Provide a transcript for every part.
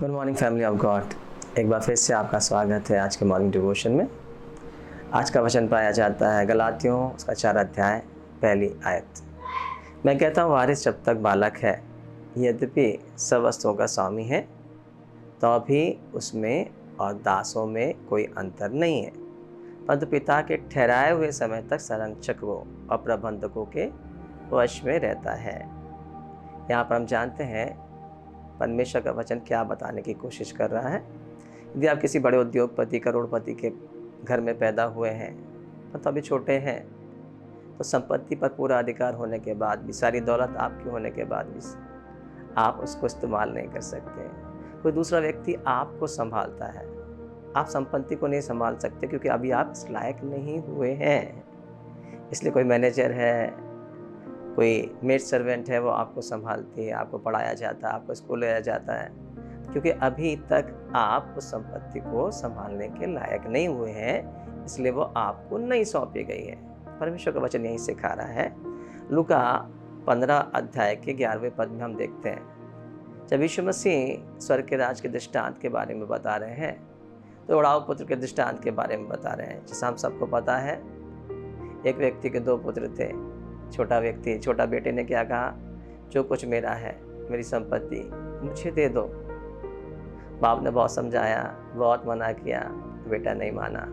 Good morning family of God. एक बार फिर से आपका स्वागत है आज के मॉर्निंग डिवोशन में। आज का वचन पाया जाता है गलातियों उसका 4 अध्याय पहली आयत। मैं कहता हूँ वारिस जब तक बालक है, यद्यपि सब वस्तुओं का स्वामी है, तो भी उसमें और दासों में कोई अंतर नहीं है, परंतु पिता के ठहराए हुए समय तक संरक्षकों और प्रबंधकों के वश में रहता है। यहाँ पर हम जानते हैं परमेश्वर का वचन क्या बताने की कोशिश कर रहा है। यदि आप किसी बड़े उद्योगपति करोड़पति के घर में पैदा हुए हैं, तो अभी छोटे हैं, तो संपत्ति पर पूरा अधिकार होने के बाद भी, सारी दौलत आपकी होने के बाद भी आप उसको इस्तेमाल नहीं कर सकते। कोई दूसरा व्यक्ति आपको संभालता है, आप संपत्ति को नहीं संभाल सकते क्योंकि अभी आप इस लायक नहीं हुए हैं। इसलिए कोई मैनेजर है, कोई मेड सर्वेंट है, वो आपको संभालती है, आपको पढ़ाया जाता है, आपको स्कूल लाया जाता है, क्योंकि अभी तक आप उस संपत्ति को संभालने के लायक नहीं हुए हैं, इसलिए वो आपको नहीं सौंपी गई है। परमेश्वर का वचन यही सिखा रहा है। लूका 15 अध्याय के 11वें पद में हम देखते हैं, जब यीशु मसीह स्वर्ग के राज के दृष्टांत के बारे में बता रहे हैं, तो उड़ाऊ पुत्र के दृष्टांत के बारे में बता रहे हैं। जैसा हम सबको पता है, एक व्यक्ति के 2 पुत्र थे। छोटा बेटे ने क्या कहा, जो कुछ मेरा है, मेरी संपत्ति मुझे दे दो। बाप ने बहुत समझाया, बहुत मना किया, बेटा नहीं माना।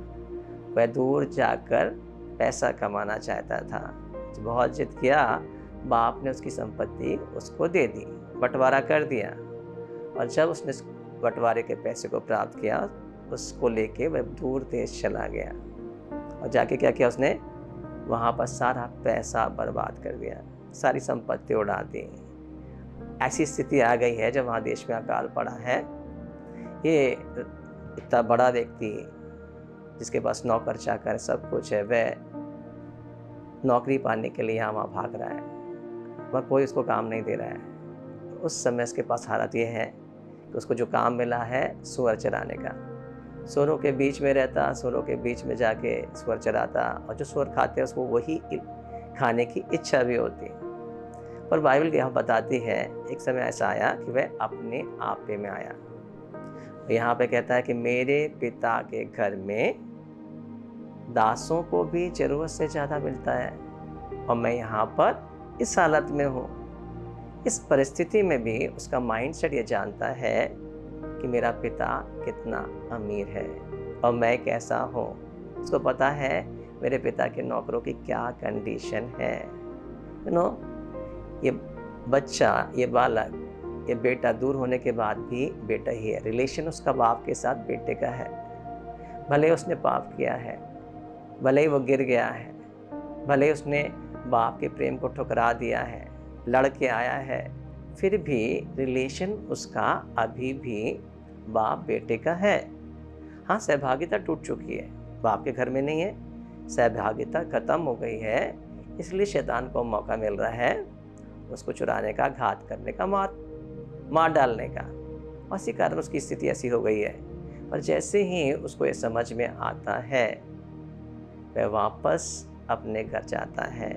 वह दूर जाकर पैसा कमाना चाहता था। तो बहुत जिद किया, बाप ने उसकी संपत्ति उसको दे दी, बंटवारा कर दिया। और जब उसने बंटवारे के पैसे को प्राप्त किया, उसको लेके वह दूर देश चला गया और जाके क्या किया, उसने वहाँ पर सारा पैसा बर्बाद कर दिया, सारी संपत्ति उड़ा दी। ऐसी स्थिति आ गई है जब वहाँ देश में अकाल पड़ा है। ये इतना बड़ा व्यक्ति जिसके पास नौकर चाकर सब कुछ है, वह नौकरी पाने के लिए यहाँ वहाँ भाग रहा है, वह कोई उसको काम नहीं दे रहा है। उस समय उसके पास हालत ये है कि उसको जो काम मिला है सूअर चराने का, सूअरों के बीच में रहता, सूअरों के बीच में जाके सूअर चराता, और जो सूअर खाते हैं उसको वही खाने की इच्छा भी होती। पर बाइबल यहाँ बताती है, एक समय ऐसा आया कि वह अपने आपे में आया। यहाँ पे कहता है कि मेरे पिता के घर में दासों को भी जरूरत से ज़्यादा मिलता है, और मैं यहाँ पर इस हालत में हूँ। इस परिस्थिति में भी उसका माइंडसेट ये जानता है कि मेरा पिता कितना अमीर है और मैं कैसा हूँ। उसको पता है मेरे पिता के नौकरों की क्या कंडीशन है। ये बच्चा, ये बालक, ये बेटा दूर होने के बाद भी बेटा ही है। रिलेशन उसका बाप के साथ बेटे का है। भले उसने पाप किया है, भले ही वो गिर गया है, भले उसने बाप के प्रेम को ठुकरा दिया है, लड़ के आया है, फिर भी रिलेशन उसका अभी भी बाप बेटे का है। हाँ, सहभागिता टूट चुकी है, बाप के घर में नहीं है, सहभागिता खत्म हो गई है। इसलिए शैतान को मौका मिल रहा है उसको चुराने का, घात करने का, मार डालने का। और इसी कारण उसकी स्थिति ऐसी हो गई है। पर जैसे ही उसको ये समझ में आता है, वह वापस अपने घर जाता है।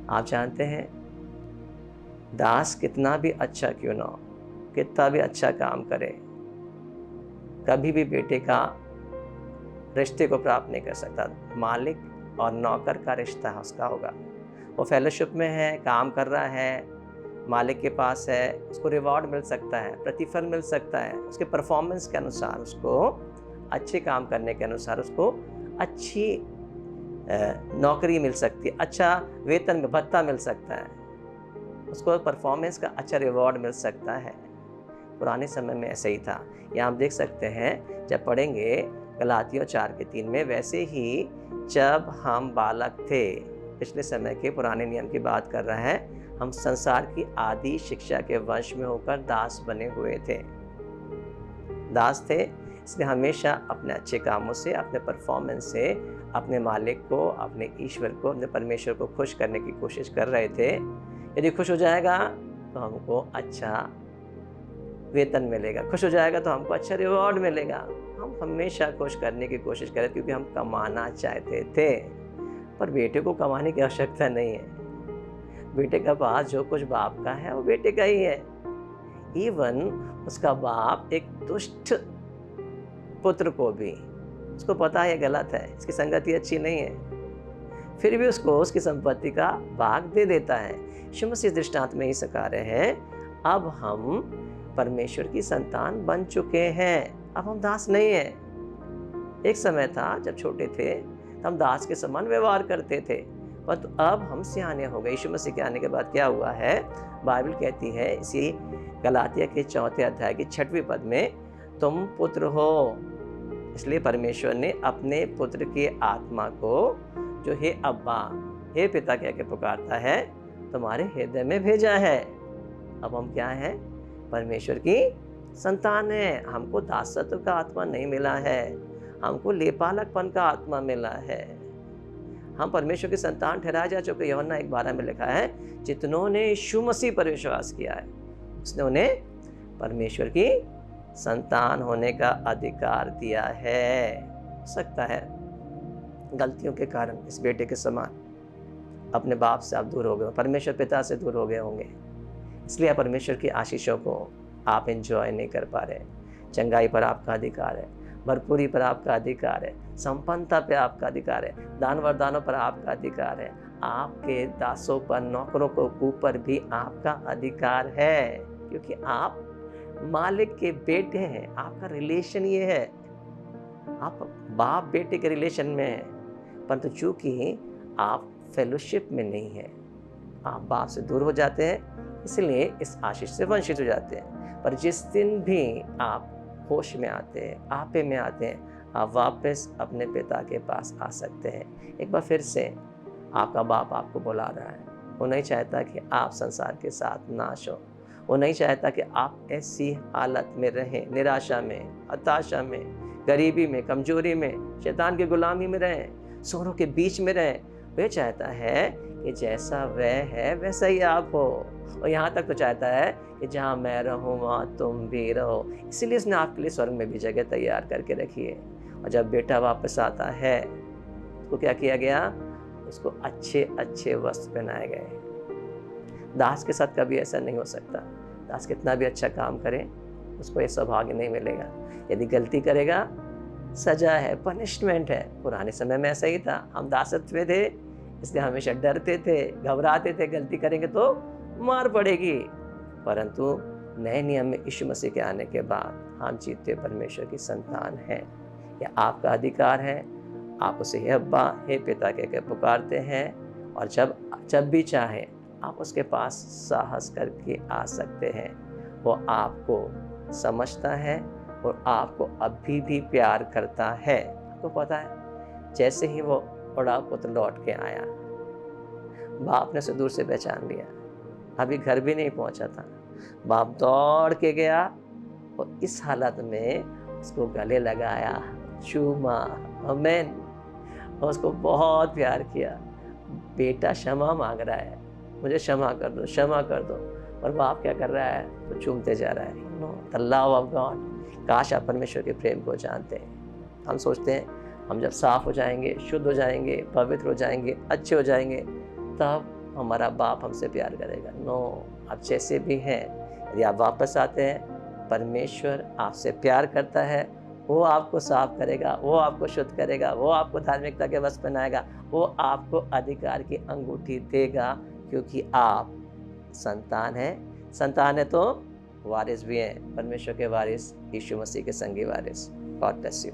आप जानते हैं, दास कितना भी अच्छा क्यों ना हो, कितना भी अच्छा काम करे, कभी भी बेटे का रिश्ते को प्राप्त नहीं कर सकता। मालिक और नौकर का रिश्ता उसका होगा। वो फेलोशिप में है, काम कर रहा है, मालिक के पास है, उसको रिवॉर्ड मिल सकता है, प्रतिफल मिल सकता है, उसके परफॉर्मेंस के अनुसार, उसको अच्छे काम करने के अनुसार उसको अच्छी नौकरी मिल सकती है, अच्छा वेतन में भत्ता मिल सकता है, उसको परफॉर्मेंस का अच्छा रिवॉर्ड मिल सकता है। पुराने समय में ऐसे ही था। यहाँ हम देख सकते हैं, जब पढ़ेंगे गलातियों 4:3 में, वैसे ही जब हम बालक थे, पिछले समय के पुराने नियम की बात कर रहा है, हम संसार की आदि शिक्षा के वंश में होकर दास बने हुए थे। दास थे, इसलिए हमेशा अपने अच्छे कामों से, अपने परफॉर्मेंस से अपने मालिक को, अपने ईश्वर को, अपने परमेश्वर को खुश करने की कोशिश कर रहे थे। यदि खुश हो जाएगा तो हमको अच्छा वेतन मिलेगा, खुश हो जाएगा तो हमको अच्छा रिवॉर्ड मिलेगा। हम हमेशा खुश करने की कोशिश करें क्योंकि हम कमाना चाहते थे। पर बेटे को कमाने की आवश्यकता नहीं है। बेटे के पास जो कुछ बाप का है वो बेटे का ही है। इवन उसका बाप एक दुष्ट पुत्र को भी, उसको पता है ये गलत है, इसकी संगति अच्छी नहीं है, फिर भी उसको उसकी संपत्ति का भाग दे देता है। यीशु मसीह दृष्टांत में ही सिखा रहे हैं, अब हम परमेश्वर की संतान बन चुके हैं, अब हम दास नहीं हैं। एक समय था जब छोटे थे हम दास के समान व्यवहार करते थे, परंतु अब हम सियाने हो गए। यीशु मसीह के आने के बाद क्या हुआ है, बाइबल कहती है इसी गलातिया के 4 अध्याय की 6वीं पद में, तुम पुत्र हो, इसलिए परमेश्वर ने अपने पुत्र की आत्मा को, जो हे अब्बा, हे पिता कह के पुकारता है, तुम्हारे हृदय में भेजा है। अब हम क्या हैं, परमेश्वर की संतान है। हमको दासत्व का आत्मा नहीं मिला है, हमको लेपालकपन का आत्मा मिला है। हम परमेश्वर की संतान ठहराए जा चुके। यूहन्ना 1:12 में लिखा है, जितनों ने यीशु मसीह पर विश्वास किया है उसने उन्हें परमेश्वर की संतान होने का अधिकार दिया है। हो सकता है गलतियों के कारण इस बेटे के समान अपने बाप से आप दूर हो गए, परमेश्वर पिता से दूर हो गए होंगे, इसलिए आप परमेश्वर की आशीषों को आप एंजॉय नहीं कर पा रहे। चंगाई पर आपका अधिकार है, भरपूरी पर आपका अधिकार है, संपन्नता पर आपका अधिकार है, दान वरदानों पर आपका अधिकार है, आपके दासों पर, नौकरों को ऊपर भी आपका अधिकार है, क्योंकि आप मालिक के बेटे हैं। आपका रिलेशन ये है, आप बाप बेटे के रिलेशन में हैं, परंतु चूंकि आप फेलोशिप में नहीं हैं, आप बाप से दूर हो जाते हैं, इसलिए इस आशीष से वंचित हो जाते हैं। पर जिस दिन भी आप होश में आते हैं, आपे में आते हैं, आप वापस अपने पिता के पास आ सकते हैं। एक बार फिर से आपका बाप आपको बुला रहा है। वो नहीं चाहता कि आप संसार के साथ नाश हो, वो नहीं चाहता कि आप ऐसी हालत में रहें, निराशा में, हताशा में, गरीबी में, कमजोरी में, शैतान की गुलामी में रहें, शोरों के बीच में रहें। वह चाहता है कि जैसा वह है वैसा ही आप हो, और यहाँ तक तो चाहता है कि जहाँ मैं रहूँ वहाँ तुम भी रहो। इसीलिए उसने आपके लिए स्वर्ग में भी जगह तैयार करके रखी है। और जब बेटा वापस आता है तो क्या किया गया, उसको अच्छे अच्छे वस्त्र पहनाए गए। दास के साथ कभी ऐसा नहीं हो सकता। दास कितना भी अच्छा काम करे, उसको ये सौभाग्य नहीं मिलेगा। यदि गलती करेगा, सजा है, पनिशमेंट है। पुराने समय में ऐसा ही था, हम दासत्व में थे, इसलिए हमेशा डरते थे, घबराते थे, गलती करेंगे तो मार पड़ेगी। परंतु नए नियम में यीशु मसीह के आने के बाद हम जीते परमेश्वर की संतान हैं। यह आपका अधिकार है। आप उसे हे अब्बा, हे पिता कह के पुकारते हैं, और जब भी चाहे आप उसके पास साहस करके आ सकते हैं। वो आपको समझता है और आपको अभी भी प्यार करता है। आपको पता है, जैसे ही वो बड़ा पुत्र लौट के आया, बाप ने उसे दूर से पहचान लिया, अभी घर भी नहीं पहुंचा था, बाप दौड़ के गया और इस हालत में उसको गले लगाया, चूमा, आमीन, और उसको बहुत प्यार किया। बेटा क्षमा मांग रहा है, मुझे क्षमा कर दो, क्षमा कर दो, और बाप क्या कर रहा है, तो चूमते जा रहा है। The love of God. काश आप परमेश्वर के प्रेम को जानते हैं। हम सोचते हैं हम जब साफ हो जाएंगे, शुद्ध हो जाएंगे, पवित्र हो जाएंगे, अच्छे हो जाएंगे, तब हमारा बाप हमसे प्यार करेगा। नो, आप जैसे भी हैं, यदि आप वापस आते हैं, परमेश्वर आपसे प्यार करता है। वो आपको साफ करेगा, वो आपको शुद्ध करेगा, वो आपको धार्मिकता के वस्त्र पहनाएगा, वो आपको अधिकार की अंगूठी देगा, क्योंकि आप संतान हैं। संतान है तो वारिस भी हैं, परमेश्वर के वारिस, यीशु मसीह के संगी वारिस। God bless you.